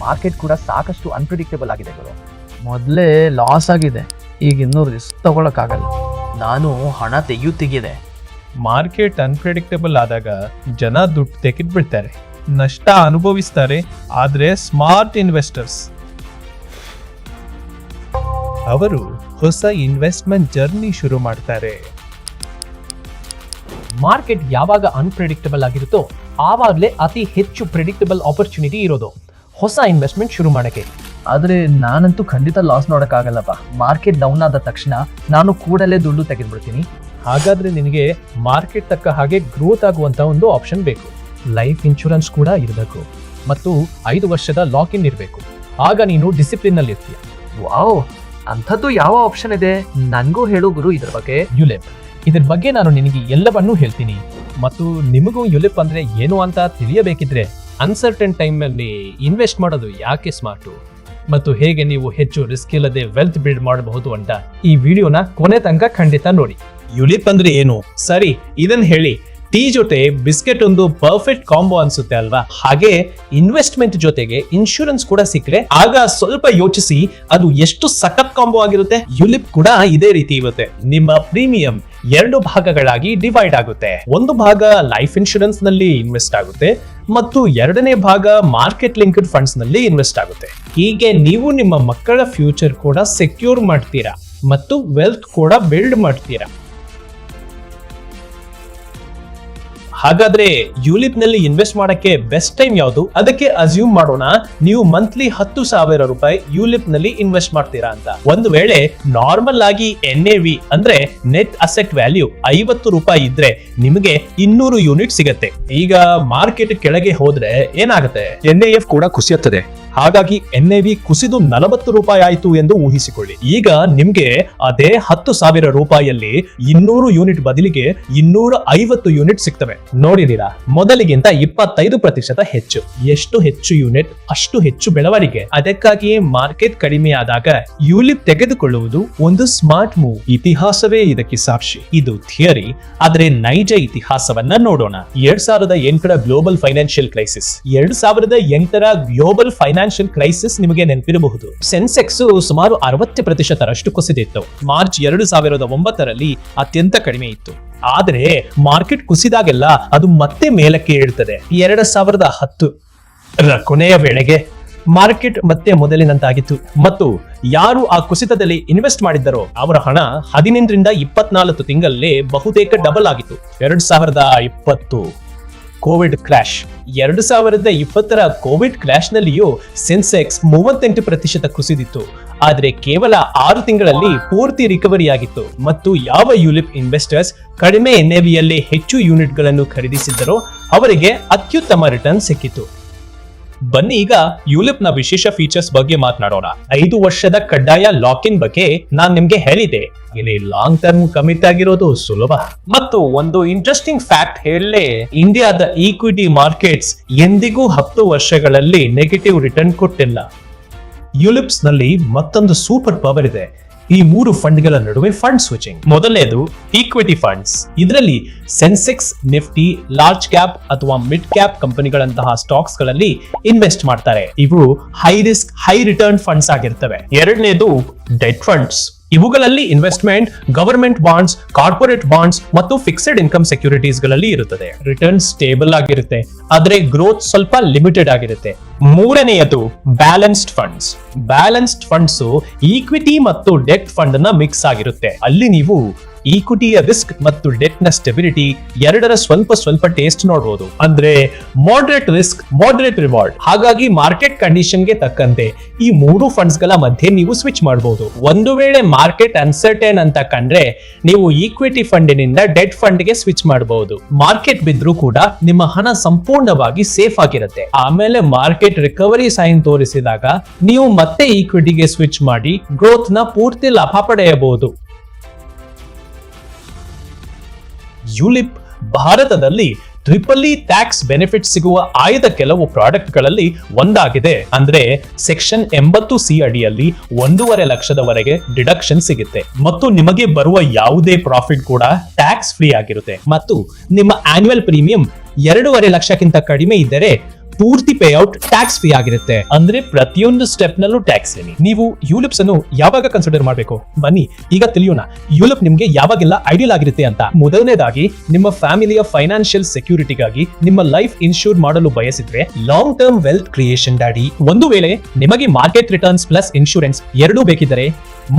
Market ಕೂಡ ಸಾಕಷ್ಟು unpredictable ಆಗಿದೆ ಗುರು. ಮೊದಲೇ ಲಾಸ್ ಆಗಿದೆ, ಈಗ ಇನ್ನೂ ರಿಸ್ಕ್ ತಗೊಳಕ್ಕಾಗಲ್ಲ. ನಾನು ಹಣ ತೆಗೆಯುತ್ತಿಗಿದೆ. ಮಾರ್ಕೆಟ್ ಅನ್ಪ್ರೆಡಿಕ್ಟಬಲ್ ಆದಾಗ ಜನ ದುಡ್ಡು ತೆಗೆದ್ಬಿಡ್ತಾರೆ, ನಷ್ಟ ಅನುಭವಿಸ್ತಾರೆ. ಆದರೆ ಸ್ಮಾರ್ಟ್ ಇನ್ವೆಸ್ಟರ್ಸ್ ಅವರು ಹೊಸ ಇನ್ವೆಸ್ಟ್ಮೆಂಟ್ ಜರ್ನಿ ಶುರು ಮಾಡ್ತಾರೆ. ಮಾರ್ಕೆಟ್ ಯಾವಾಗ ಅನ್ಪ್ರೆಡಿಕ್ಟಬಲ್ ಆಗಿರುತ್ತೋ ಆವಾಗಲೇ ಅತಿ ಹೆಚ್ಚು ಪ್ರೆಡಿಕ್ಟಬಲ್ ಆಪರ್ಚುನಿಟಿ ಇರೋದು ಹೊಸ ಇನ್ವೆಸ್ಟ್ಮೆಂಟ್ ಶುರು ಮಾಡಕ್ಕೆ. ಆದರೆ ನಾನಂತೂ ಖಂಡಿತ ಲಾಸ್ ನೋಡೋಕ್ಕಾಗಲ್ಲಪ್ಪ. ಮಾರ್ಕೆಟ್ ಡೌನ್ ಆದ ತಕ್ಷಣ ನಾನು ಕೂಡಲೇ ದುಡ್ಡು ತೆಗೆದ್ಬಿಡ್ತೀನಿ. ಹಾಗಾದ್ರೆ ನಿನಗೆ ಮಾರ್ಕೆಟ್ ತಕ್ಕ ಹಾಗೆ ಗ್ರೋತ್ ಆಗುವಂತ ಒಂದು ಆಪ್ಷನ್ ಬೇಕು. ಲೈಫ್ ಇನ್ಶೂರೆನ್ಸ್ ಕೂಡ ಇರಬೇಕು ಮತ್ತು 5 ವರ್ಷದ ಲಾಕ್ ಇನ್ ಇರಬೇಕು. ಆಗ ನೀನು ಡಿಸಿಪ್ಲಿನ್ ನಲ್ಲಿ ಇರ್ತೀಯ. ವಾವ್, ಅಂಥದ್ದು ಯಾವ ಆಪ್ಷನ್ ಇದೆ ನನಗೂ ಹೇಳು ಗುರು ಇದ್ರ ಬಗ್ಗೆ. ಯುಲಿಪ್, ಇದ್ರ ಬಗ್ಗೆ ನಾನು ನಿನಗೆ ಎಲ್ಲವನ್ನೂ ಹೇಳ್ತೀನಿ. ಮತ್ತು ನಿಮಗೂ ಯುಲಿಪ್ ಅಂದ್ರೆ ಏನು ಅಂತ ತಿಳಿಯಬೇಕಿದ್ರೆ ಅನ್ಸರ್ಟನ್ ಟೈಮ್ ಅಲ್ಲಿ ಇನ್ವೆಸ್ಟ್ ಮಾಡೋದು ಯಾಕೆ ಸ್ಮಾರ್ಟು ಮತ್ತು ಹೇಗೆ ನೀವು ಹೆಚ್ಚು ರಿಸ್ಕ್ ಇಲ್ಲದೆ ವೆಲ್ತ್ ಬಿಲ್ಡ್ ಮಾಡಬಹುದು ಅಂತ ಈ ವಿಡಿಯೋನ ಕೊನೆ ತನಕ ಖಂಡಿತ ನೋಡಿ. ಯುಲಿಪ್ ಅಂದ್ರೆ ಏನು? ಸರಿ, ಇದನ್ನ ಹೇಳಿ. ಟೀ ಜೊತೆ ಬಿಸ್ಕೆಟ್ ಒಂದು ಪರ್ಫೆಕ್ಟ್ ಕಾಂಬೋ ಅನ್ಸುತ್ತೆ ಅಲ್ವಾ? ಹಾಗೆ ಇನ್ವೆಸ್ಟ್ಮೆಂಟ್ ಜೊತೆಗೆ ಇನ್ಶೂರೆನ್ಸ್ ಕೂಡ ಸಿಕ್ಕರೆ ಆಗ ಸ್ವಲ್ಪ ಯೋಚಿಸಿ, ಅದು ಎಷ್ಟು ಸಖತ್ ಕಾಂಬೋ ಆಗಿರುತ್ತೆ. ಯುಲಿಪ್ ಕೂಡ ಇದೇ ರೀತಿ ಇರುತ್ತೆ. ನಿಮ್ಮ ಪ್ರೀಮಿಯಂ 2 ಭಾಗಗಳಾಗಿ ಡಿವೈಡ್ ಆಗುತ್ತೆ. ಒಂದು ಭಾಗ ಲೈಫ್ ಇನ್ಶೂರೆನ್ಸ್ ನಲ್ಲಿ ಇನ್ವೆಸ್ಟ್ ಆಗುತ್ತೆ ಮತ್ತು 2ನೇ ಭಾಗ ಮಾರ್ಕೆಟ್ ಲಿಂಕ್ಡ್ ಫಂಡ್ಸ್ ನಲ್ಲಿ ಇನ್ವೆಸ್ಟ್ ಆಗುತ್ತೆ. ಹೀಗೆ ನೀವು ನಿಮ್ಮ ಮಕ್ಕಳ ಫ್ಯೂಚರ್ ಕೂಡ ಸೆಕ್ಯೂರ್ ಮಾಡ್ತೀರಾ ಮತ್ತು ವೆಲ್ತ್ ಕೂಡ ಬಿಲ್ಡ್ ಮಾಡ್ತೀರಾ. ಹಾಗಾದ್ರೆ ಯುಲಿಪ್ ನಲ್ಲಿ ಇನ್ವೆಸ್ಟ್ ಮಾಡಕ್ಕೆ ಬೆಸ್ಟ್ ಟೈಮ್ ಯಾವುದು? ಅದಕ್ಕೆ ಅಸ್ಯೂಮ್ ಮಾಡೋಣ ನೀವು ಮಂತ್ಲಿ 10,000 ರೂಪಾಯಿ ಯುಲಿಪ್ ನಲ್ಲಿ ಇನ್ವೆಸ್ಟ್ ಮಾಡ್ತೀರಾ ಅಂತ. ಒಂದು ವೇಳೆ ನಾರ್ಮಲ್ ಆಗಿ NAV ಅಂದ್ರೆ ನೆಟ್ ಅಸೆಟ್ ವ್ಯಾಲ್ಯೂ 50 ರೂಪಾಯಿ ಇದ್ರೆ ನಿಮಗೆ 200 ಯೂನಿಟ್ ಸಿಗತ್ತೆ. ಈಗ ಮಾರ್ಕೆಟ್ ಕೆಳಗೆ ಹೋದ್ರೆ ಏನಾಗುತ್ತೆ? NAF ಕೂಡ ಕುಸಿಯುತ್ತದೆ. ಹಾಗಾಗಿ NAV ಕುಸಿದು 40 ರೂಪಾಯಿ ಆಯ್ತು ಎಂದು ಊಹಿಸಿಕೊಳ್ಳಿ. ಈಗ ನಿಮ್ಗೆ ಅದೇ 10,000 ರೂಪಾಯಿಯಲ್ಲಿ 200 ಯೂನಿಟ್ ಬದಲಿಗೆ 250 ಯೂನಿಟ್ ಸಿಗ್ತವೆ. ನೋಡಿದೀರಾ? ಮೊದಲಿಗಿಂತ 25% ಹೆಚ್ಚು. ಎಷ್ಟು ಹೆಚ್ಚು ಯೂನಿಟ್ ಅಷ್ಟು ಹೆಚ್ಚು ಬೆಳವಣಿಗೆ. ಅದಕ್ಕಾಗಿಯೇ ಮಾರ್ಕೆಟ್ ಕಡಿಮೆ ಆದಾಗ ಯುಲಿಪ್ ತೆಗೆದುಕೊಳ್ಳುವುದು ಒಂದು ಸ್ಮಾರ್ಟ್ ಮೂವ್. ಇತಿಹಾಸವೇ ಇದಕ್ಕೆ ಸಾಕ್ಷಿ. ಇದು ಥಿಯರಿ, ಆದ್ರೆ ನೈಜ ಇತಿಹಾಸವನ್ನ ನೋಡೋಣ. 2008ರ ಗ್ಲೋಬಲ್ ಫೈನಾನ್ಷಿಯಲ್ ಕ್ರೈಸಿಸ್. 2008ರ ಗ್ಲೋಬಲ್ ಫೈನಾನ್ಷಿಯಲ್ ಕ್ರೈಸಿಸ್ ನಿಮಗೆ ನೆನಪಿರಬಹುದು. ಸೆನ್ಸೆಕ್ಸ್ ಸುಮಾರು 60% ಕುಸಿದಿತ್ತು. ಮಾರ್ಚ್ 2009ರಲ್ಲಿ ಅತ್ಯಂತ ಕಡಿಮೆ ಇತ್ತು. ಆದರೆ ಮಾರ್ಕೆಟ್ ಕುಸಿದಾಗೆಲ್ಲ ಅದು ಮತ್ತೆ ಮೇಲಕ್ಕೆ ಏಳ್ತದೆ. 2010ರ ಕೊನೆಯ ವೇಳೆಗೆ ಮಾರ್ಕೆಟ್ ಮತ್ತೆ ಮೊದಲಿನಂತಾಗಿತ್ತು ಮತ್ತು ಯಾರು ಆ ಕುಸಿತದಲ್ಲಿ ಇನ್ವೆಸ್ಟ್ ಮಾಡಿದ್ದರೋ ಅವರ ಹಣ 18ರಿಂದ 24 ತಿಂಗಳಲ್ಲಿ ಬಹುತೇಕ ಡಬಲ್ ಆಗಿತ್ತು. 2020 ಕೋವಿಡ್ ಕ್ರಾಶ್. 2020ರ ಕೋವಿಡ್ ಕ್ರಾಶ್ ನಲ್ಲಿಯೂ ಸೆನ್ಸೆಕ್ಸ್ 38% ಕುಸಿದಿತ್ತು. ಆದ್ರೆ ಕೇವಲ 6 ತಿಂಗಳಲ್ಲಿ ಪೂರ್ತಿ ರಿಕವರಿ ಆಗಿತ್ತು ಮತ್ತು ಯಾವ ಯುಲಿಪ್ ಇನ್ವೆಸ್ಟರ್ಸ್ ಕಡಿಮೆ NAVಯಲ್ಲಿ ಹೆಚ್ಚು ಯೂನಿಟ್ ಗಳನ್ನು ಖರೀದಿಸಿದ್ದರೋ ಅವರಿಗೆ ಅತ್ಯುತ್ತಮ ರಿಟರ್ನ್ ಸಿಕ್ಕಿತು. ಬನ್ನಿ ಈಗ ಯುಲಿಪ್ ನ ವಿಶೇಷ ಫೀಚರ್ಸ್ ಬಗ್ಗೆ ಮಾತನಾಡೋಣ. 5 ವರ್ಷದ ಕಡ್ಡಾಯ ಲಾಕ್ ಇನ್ ಬಗ್ಗೆ ನಾನ್ ನಿಮ್ಗೆ ಹೇಳಿದೆ. ಇಲ್ಲಿ ಲಾಂಗ್ ಟರ್ಮ್ ಕಮಿಟ್ ಆಗಿರೋದು ಸುಲಭ. ಮತ್ತು ಒಂದು ಇಂಟ್ರೆಸ್ಟಿಂಗ್ ಫ್ಯಾಕ್ಟ್ ಹೇಳಲೇ, ಇಂಡಿಯಾದ ಈಕ್ವಿಟಿ ಮಾರ್ಕೆಟ್ಸ್ ಎಂದಿಗೂ 10 ವರ್ಷಗಳಲ್ಲಿ ನೆಗೆಟಿವ್ ರಿಟರ್ನ್ ಕೊಟ್ಟಿಲ್ಲ. ಯುಲಿಪ್ಸ್ ನಲ್ಲಿ ಮತ್ತೊಂದು ಸೂಪರ್ ಪವರ್ ಇದೆ. ಈ 3 ಫಂಡ್ಗಳ ನಡುವೆ ಫಂಡ್ ಸ್ವಿಚಿಂಗ್. ಮೊದಲನೇದು ಈಕ್ವಿಟಿ ಫಂಡ್ಸ್. ಇದರಲ್ಲಿ ಸೆನ್ಸೆಕ್ಸ್, ನಿಫ್ಟಿ, ಲಾರ್ಜ್ ಕ್ಯಾಪ್ ಅಥವಾ ಮಿಡ್ ಕ್ಯಾಪ್ ಕಂಪನಿಗಳಂತಹ ಸ್ಟಾಕ್ಸ್ ಗಳಲ್ಲಿ ಇನ್ವೆಸ್ಟ್ ಮಾಡ್ತಾರೆ. ಇವು high risk high return funds ಆಗಿರ್ತವೆ. ಎರಡನೇದು ಡೆಟ್ ಫಂಡ್ಸ್. ಇವುಗಳಲ್ಲಿ investment government bonds, corporate bonds ಮತ್ತು ಫಿಕ್ಸ್ಡ್ ಇನ್ಕಮ್ ಸೆಕ್ಯೂರಿಟೀಸ್ ಗಳಲ್ಲಿ ಇರುತ್ತದೆ. ರಿಟರ್ನ್ ಸ್ಟೇಬಲ್ ಆಗಿರುತ್ತೆ, ಆದ್ರೆ ಗ್ರೋತ್ ಸ್ವಲ್ಪ ಲಿಮಿಟೆಡ್ ಆಗಿರುತ್ತೆ. ಮೂರನೆಯದು balanced funds. Balanced funds equity ಮತ್ತು ಡೆಟ್ ಫಂಡ್ ನ ಮಿಕ್ಸ್ ಆಗಿರುತ್ತೆ. ಅಲ್ಲಿ ನೀವು ಈಕ್ವಿಟಿಯ ರಿಸ್ಕ್ ಮತ್ತು ಡೆಟ್ ನ ಸ್ಟೆಬಿಲಿಟಿ ಎರಡರ ಸ್ವಲ್ಪ ಟೇಸ್ಟ್ ನೋಡಬಹುದು. ಅಂದ್ರೆ ಮಾಡರೇಟ್ ರಿಸ್ಕ್, ಮಾಡರೇಟ್ ರಿವಾರ್ಡ್. ಹಾಗಾಗಿ ಮಾರ್ಕೆಟ್ ಕಂಡೀಷನ್ ಗೆ ತಕ್ಕಂತೆ ಈ 3 ಫಂಡ್ಸ್ ಗಳ ಮಧ್ಯೆ ನೀವು ಸ್ವಿಚ್ ಮಾಡಬಹುದು. ಒಂದು ವೇಳೆ ಮಾರ್ಕೆಟ್ ಅನ್ಸರ್ಟೈನ್ ಅಂತ ಕಂಡ್ರೆ ನೀವು ಈಕ್ವಿಟಿ ಫಂಡಿನಿಂದ ಡೆಟ್ ಫಂಡ್ ಗೆ ಸ್ವಿಚ್ ಮಾಡಬಹುದು. ಮಾರ್ಕೆಟ್ ಬಿದ್ರೂ ಕೂಡ ನಿಮ್ಮ ಹಣ ಸಂಪೂರ್ಣವಾಗಿ ಸೇಫ್ ಆಗಿರುತ್ತೆ. ಆಮೇಲೆ ಮಾರ್ಕೆಟ್ ರಿಕವರಿ ಸೈನ್ ತೋರಿಸಿದಾಗ ನೀವು ಮತ್ತೆ ಈಕ್ವಿಟಿಗೆ ಸ್ವಿಚ್ ಮಾಡಿ ಗ್ರೋತ್ ನ ಪೂರ್ತಿ ಲಾಭ ಪಡೆಯಬಹುದು. ಯುಲಿಪ್ ಭಾರತದಲ್ಲಿ ಟ್ರಿಪಲ್ ಟ್ಯಾಕ್ಸ್ ಬೆನಿಫಿಟ್ ಸಿಗುವ ಆಯ್ದ ಕೆಲವು ಪ್ರಾಡಕ್ಟ್ ಗಳಲ್ಲಿ ಒಂದಾಗಿದೆ. ಅಂದ್ರೆ ಸೆಕ್ಷನ್ 80C ಅಡಿಯಲ್ಲಿ 1.5 ಲಕ್ಷದವರೆಗೆ ಡಿಡಕ್ಷನ್ ಸಿಗುತ್ತೆ ಮತ್ತು ನಿಮಗೆ ಬರುವ ಯಾವುದೇ ಪ್ರಾಫಿಟ್ ಕೂಡ ಟ್ಯಾಕ್ಸ್ ಫ್ರೀ ಆಗಿರುತ್ತೆ. ಮತ್ತು ನಿಮ್ಮ ಆನ್ಯುವಲ್ ಪ್ರೀಮಿಯಂ 2.5 ಲಕ್ಷಕ್ಕಿಂತ ಕಡಿಮೆ ಇದ್ದರೆ ಪೂರ್ತಿ ಪೇಔಟ್ ಟ್ಯಾಕ್ಸ್ ಫ್ರೀ ಆಗಿರುತ್ತೆ. ಅಂದ್ರೆ ಪ್ರತಿಯೊಂದು ಸ್ಟೆಪ್ ನಲ್ಲೂ ಟ್ಯಾಕ್ಸ್ ಏನಿ. ನೀವು ಯುಲಿಪ್ಸ್ ಅನ್ನು ಯಾವಾಗ ಕನ್ಸಿಡರ್ ಮಾಡಬೇಕು ಬನ್ನಿ ಈಗ ತಿಳಿಯೋಣ. ಯುಲಿಪ್ ನಿಮ್ಗೆ ಯಾವಾಗೆಲ್ಲ ಐಡಿಯಲ್ ಆಗಿರುತ್ತೆ ಅಂತ. ಮೊದಲನೇದಾಗಿ ನಿಮ್ಮ ಫ್ಯಾಮಿಲಿಯ ಫೈನಾನ್ಷಿಯಲ್ ಸೆಕ್ಯೂರಿಟಿಗಾಗಿ ನಿಮ್ಮ ಲೈಫ್ ಇನ್ಶೂರ್ ಮಾಡಲು ಬಯಸಿದ್ರೆ long term wealth creation daddy. ಒಂದು ವೇಳೆ ನಿಮಗೆ ಮಾರ್ಕೆಟ್ ರಿಟರ್ನ್ಸ್ ಪ್ಲಸ್ ಇನ್ಶೂರೆನ್ಸ್ ಎರಡೂ ಬೇಕಿದ್ದರೆ,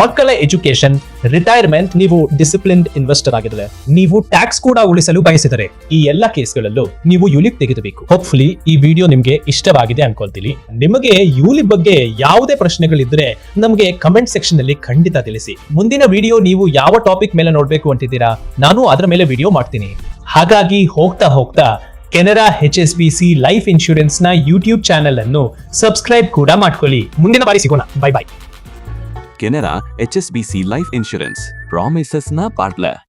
ಮಕ್ಕಳ ಎಜುಕೇಶನ್, ರಿಟೈರ್ಮೆಂಟ್, ನೀವು ಡಿಸಿಪ್ಲಿನ್ಡ್ ಇನ್ವೆಸ್ಟರ್ ಆಗಿದ್ರೆ, ನೀವು ಟ್ಯಾಕ್ಸ್ ಕೂಡ ಉಳಿಸಲು ಬಯಸಿದರೆ, ಈ ಎಲ್ಲ ಕೇಸ್ಗಳಲ್ಲೂ ನೀವು ಯುಲಿಪ್ ತೆಗೆದುಬೇಕು. ಹೋಪ್ಫುಲಿ ಈ ವಿಡಿಯೋ ನಿಮ್ಗೆ ಇಷ್ಟವಾಗಿದೆ ಅನ್ಕೊಳ್ತೀನಿ. ನಿಮಗೆ ಯುಲಿಪ್ ಬಗ್ಗೆ ಯಾವುದೇ ಪ್ರಶ್ನೆಗಳಿದ್ರೆ ನಮಗೆ ಕಮೆಂಟ್ ಸೆಕ್ಷನ್ ನಲ್ಲಿ ಖಂಡಿತ ತಿಳಿಸಿ. ಮುಂದಿನ ವಿಡಿಯೋ ನೀವು ಯಾವ ಟಾಪಿಕ್ ಮೇಲೆ ನೋಡ್ಬೇಕು ಅಂತಿದ್ದೀರಾ, ನಾನು ಅದರ ಮೇಲೆ ವಿಡಿಯೋ ಮಾಡ್ತೀನಿ. ಹಾಗಾಗಿ ಹೋಗ್ತಾ ಹೋಗ್ತಾ ಕೆನರಾ HSBC ಲೈಫ್ ಇನ್ಶೂರೆನ್ಸ್ ನ ಯೂಟ್ಯೂಬ್ ಚಾನೆಲ್ ಅನ್ನು ಸಬ್ಸ್ಕ್ರೈಬ್ ಕೂಡ ಮಾಡ್ಕೊಳ್ಳಿ. ಮುಂದಿನ ಬಾರಿ ಸಿಗೋಣ. Bye bye. Canara HSBC life insurance promises ನ ಪಾರ್ಟ್ನರ್.